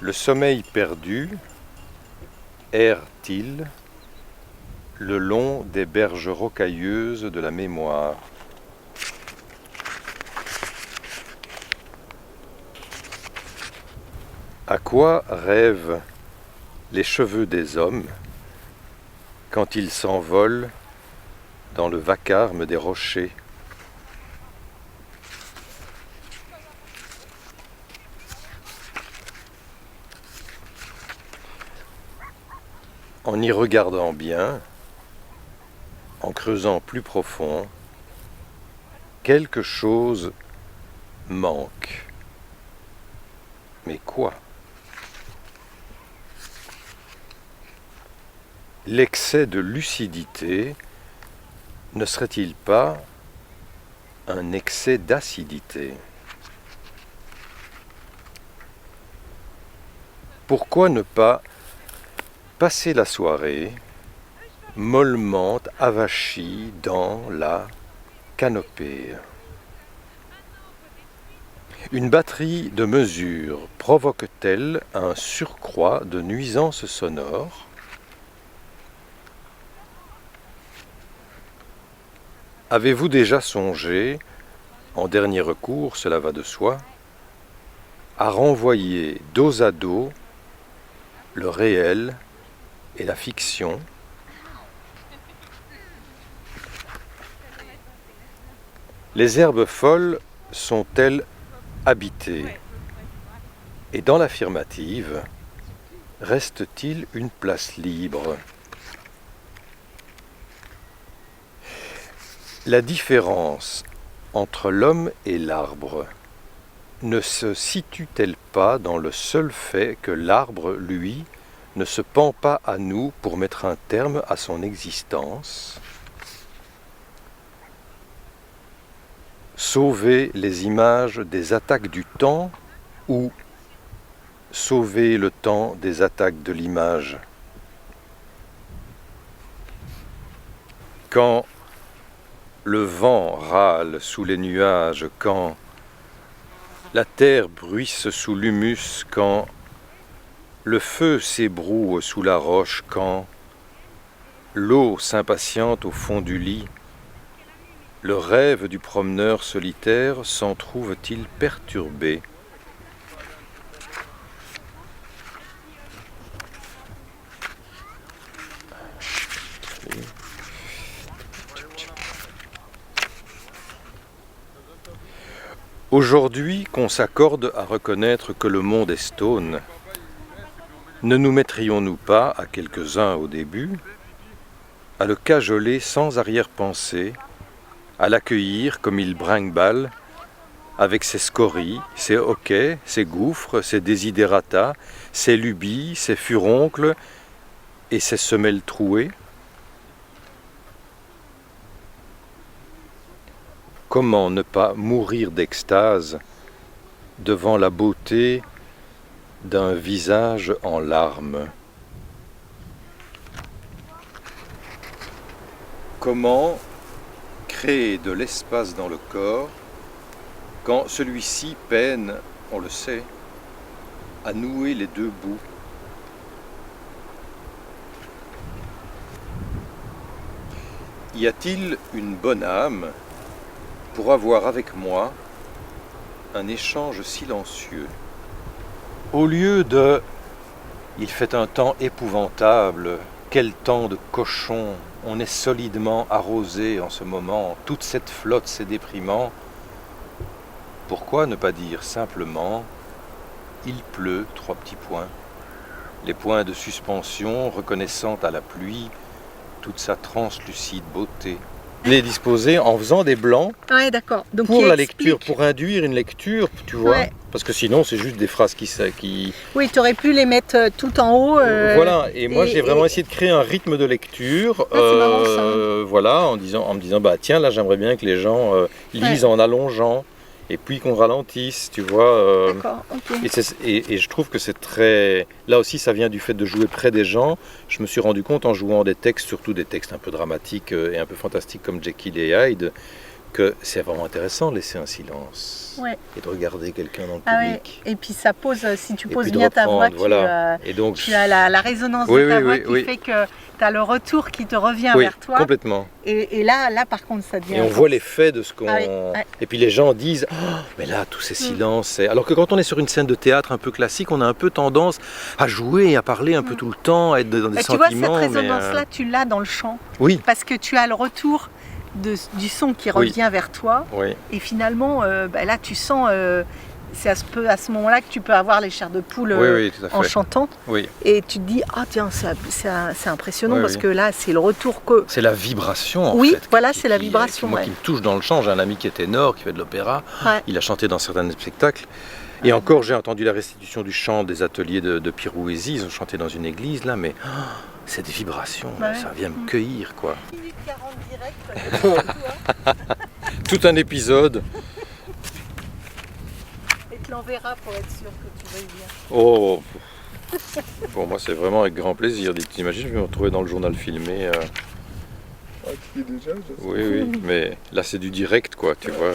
Le sommeil perdu erre-t-il le long des berges rocailleuses de la mémoire? À quoi rêvent les cheveux des hommes quand ils s'envolent dans le vacarme des rochers? En y regardant bien, en creusant plus profond, quelque chose manque. Mais quoi? L'excès de lucidité ne serait-il pas un excès d'acidité? Pourquoi ne pas passer la soirée mollement avachi dans la canopée? Une batterie de mesures provoque-t-elle un surcroît de nuisances sonores? Avez-vous déjà songé, en dernier recours, cela va de soi, à renvoyer dos à dos le réel et la fiction? Les herbes folles sont-elles habitées? Et dans l'affirmative, reste-t-il une place libre? La différence entre l'homme et l'arbre ne se situe-t-elle pas dans le seul fait que l'arbre, lui, ne se pend pas à nous pour mettre un terme à son existence? Sauver les images des attaques du temps ou sauver le temps des attaques de l'image? Quand le vent râle sous les nuages, quand la terre bruisse sous l'humus, quand le feu s'ébroue sous la roche, quand l'eau s'impatiente au fond du lit, le rêve du promeneur solitaire s'en trouve-t-il perturbé? Aujourd'hui qu'on s'accorde à reconnaître que le monde est stone, ne nous mettrions-nous pas, à quelques-uns au début, à le cajoler sans arrière-pensée, à l'accueillir comme il brinque-balle, avec ses scories, ses hoquets, ses gouffres, ses desiderata, ses lubies, ses furoncles et ses semelles trouées? Comment ne pas mourir d'extase devant la beauté d'un visage en larmes? Comment créer de l'espace dans le corps quand celui-ci peine, on le sait, à nouer les deux bouts? Y a-t-il une bonne âme pour avoir avec moi un échange silencieux? Au lieu de « il fait un temps épouvantable, quel temps de cochon, on est solidement arrosé en ce moment, toute cette flotte c'est déprimant », pourquoi ne pas dire simplement « il pleut », trois petits points, les points de suspension reconnaissant à la pluie toute sa translucide beauté. Il est disposé en faisant des blancs Donc, pour la lecture, pour induire une lecture, tu vois. Ouais. Parce que sinon, c'est juste des phrases qui... Oui, tu aurais pu les mettre tout en haut. Voilà, et moi j'ai vraiment essayé de créer un rythme de lecture. C'est marrant, ça. Voilà, en me disant, bah tiens, là j'aimerais bien que les gens lisent en allongeant. Et puis qu'on ralentisse, tu vois. D'accord, ok. Et je trouve que c'est très... Là aussi, ça vient du fait de jouer près des gens. Je me suis rendu compte en jouant des textes, surtout des textes un peu dramatiques et un peu fantastiques comme Jekyll et Hyde, que c'est vraiment intéressant de laisser un silence Ouais. et de regarder quelqu'un dans le Ah ouais. public. Et puis ça pose, si tu Et poses puis de bien ta voix, reprendre, voilà. Et donc, tu as la résonance Oui, de ta oui, voix oui, qui oui. fait que tu as le retour qui te revient oui, vers toi. complètement. Et là, par contre, ça devient. Et on intense. voit l'effet de ce qu'on... Ah oui, ouais. Et puis les gens disent « Oh, mais là, tous ces silences... Alors que quand on est sur une scène de théâtre un peu classique, on a un peu tendance à jouer, à parler un peu tout le temps, à être dans des Et tu vois, sentiments. cette mais, résonance-là, tu l'as dans le chant. Oui, Parce que tu as le retour du son qui Oui. revient vers toi. oui, Et finalement, là, tu sens. C'est à ce moment-là que tu peux avoir les chairs de poule oui, oui, tout à en fait. chantant. Oui. Et tu te dis, ah tiens, c'est impressionnant Oui, parce oui. que là, c'est le retour que. C'est la vibration, en Oui, fait. voilà, c'est la vibration, Moi, ouais. qui me touche dans le chant. J'ai un ami qui est ténor, qui fait de l'opéra. Ouais. Il a chanté dans certains spectacles. Et encore, j'ai entendu la restitution du chant des ateliers de Pirouésie. Ils ont chanté dans une église, là, mais c'est des vibrations. Ouais. Ça vient me cueillir, quoi. 1 minute 40 direct, Tout un épisode. et tu l'enverras pour être sûr que tu veuilles bien. Oh, pour moi, c'est vraiment avec grand plaisir. T'imagines, je vais me retrouver dans le journal filmé. Ah, tu y es déjà, je sais. Oui, oui, mais là, c'est du direct, quoi, tu vois.